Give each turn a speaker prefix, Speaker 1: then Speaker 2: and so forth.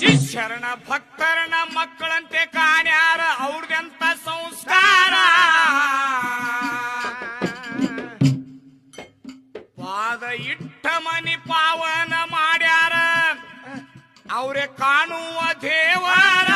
Speaker 1: ಶರಣ ಭಕ್ತರನ ಮಕ್ಕಳಂತೆ ಕಾಣ್ಯಾರ ಅವ್ರದೆಂತ ಸಂಸ್ಕಾರ ಪಾದ ಇಟ್ಟ ಮನಿ ಪಾವನ ಮಾಡ್ಯಾರ ಅವರೇ ಕಾಣುವ ದೇವರ